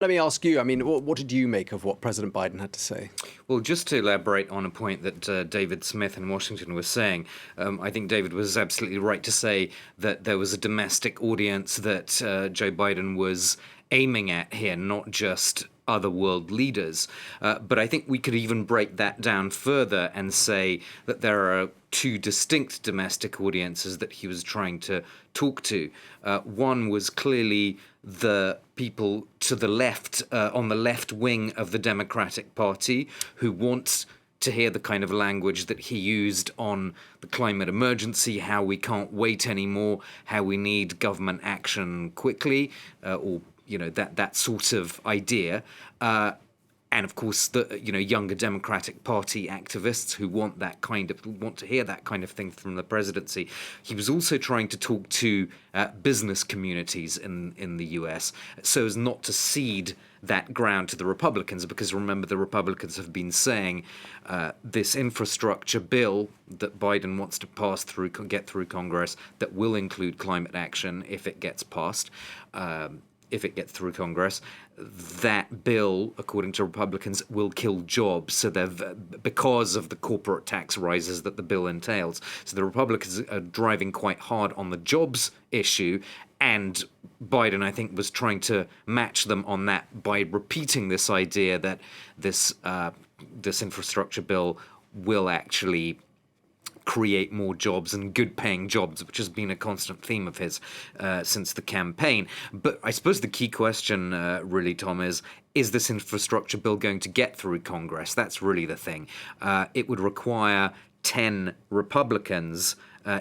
Let me ask you, I mean, what did you make of what President Biden had to say? Well, just to elaborate on a point that David Smith in Washington was saying, I think David was absolutely right to say that there was a domestic audience that Joe Biden was aiming at here, not just other world leaders. But I think we could even break that down further and say that there are two distinct domestic audiences that he was trying to talk to. One was clearly the people to the left, on the left wing of the Democratic Party, who want to hear the kind of language that he used on the climate emergency, how we can't wait anymore, how we need government action quickly, or that sort of idea. And of course, the younger Democratic Party activists who want to hear that kind of thing from the presidency. He was also trying to talk to business communities in the U.S. so as not to cede that ground to the Republicans, because remember, the Republicans have been saying this infrastructure bill that Biden wants to get through Congress, that will include climate action if it gets passed. If it gets through Congress, that bill, according to Republicans, will kill jobs. So because of the corporate tax rises that the bill entails. So the Republicans are driving quite hard on the jobs issue, and Biden, I think, was trying to match them on that by repeating this idea that this infrastructure bill will actually create more jobs and good-paying jobs, which has been a constant theme of his since the campaign. But I suppose the key question, really, Tom, is this infrastructure bill going to get through Congress? That's really the thing. It would require 10 Republicans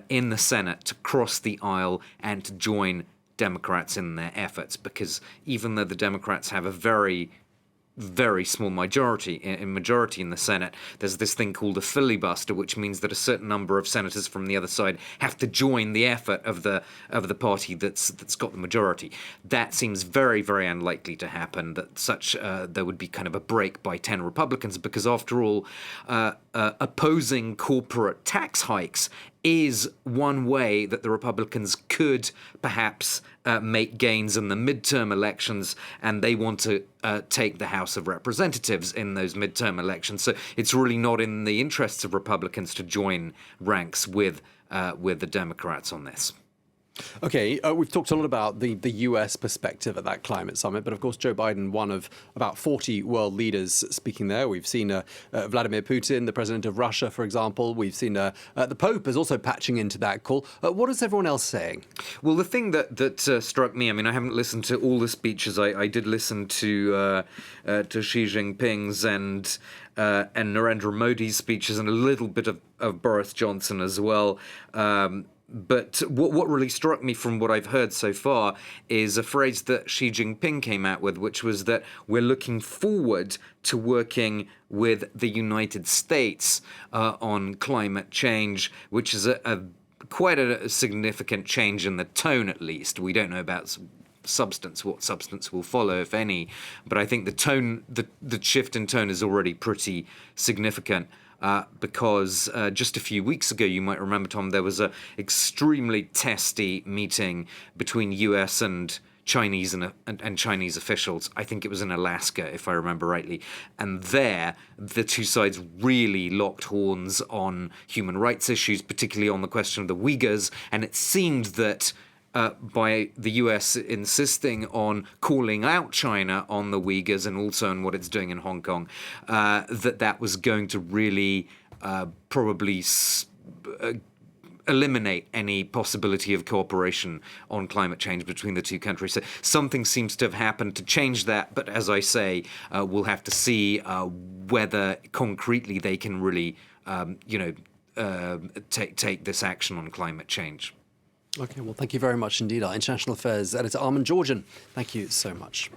in the Senate to cross the aisle and to join Democrats in their efforts, because even though the Democrats have a very small majority in the Senate, there's this thing called a filibuster, which means that a certain number of senators from the other side have to join the effort of the party that's got the majority. That seems very, very unlikely to happen, that there would be kind of a break by 10 Republicans, because after all, opposing corporate tax hikes is one way that the Republicans could perhaps make gains in the midterm elections, and they want to take the House of Representatives in those midterm elections. So it's really not in the interests of Republicans to join ranks with the Democrats on this. Okay, we've talked a lot about the US perspective at that climate summit, but of course Joe Biden, one of about 40 world leaders speaking there. We've seen Vladimir Putin, the president of Russia, for example. We've seen the Pope is also patching into that call. What is everyone else saying? Well, the thing that struck me, I mean, I haven't listened to all the speeches. I did listen to Xi Jinping's and Narendra Modi's speeches, and a little bit of Boris Johnson as well. But what really struck me from what I've heard so far is a phrase that Xi Jinping came out with, which was that we're looking forward to working with the United States on climate change, which is quite a significant change in the tone, at least. We don't know about substance, what substance will follow, if any. But I think the tone, the shift in tone is already pretty significant. Because just a few weeks ago, you might remember, Tom, there was an extremely testy meeting between US and Chinese and Chinese officials. I think it was in Alaska, if I remember rightly. And there, the two sides really locked horns on human rights issues, particularly on the question of the Uyghurs. And it seemed that by the US insisting on calling out China on the Uyghurs and also on what it's doing in Hong Kong, that was going to really probably eliminate any possibility of cooperation on climate change between the two countries. So something seems to have happened to change that, but as I say, we'll have to see whether concretely they can really, take this action on climate change. Okay, well, thank you very much indeed. Our International Affairs editor, Armen, Georgian, thank you so much.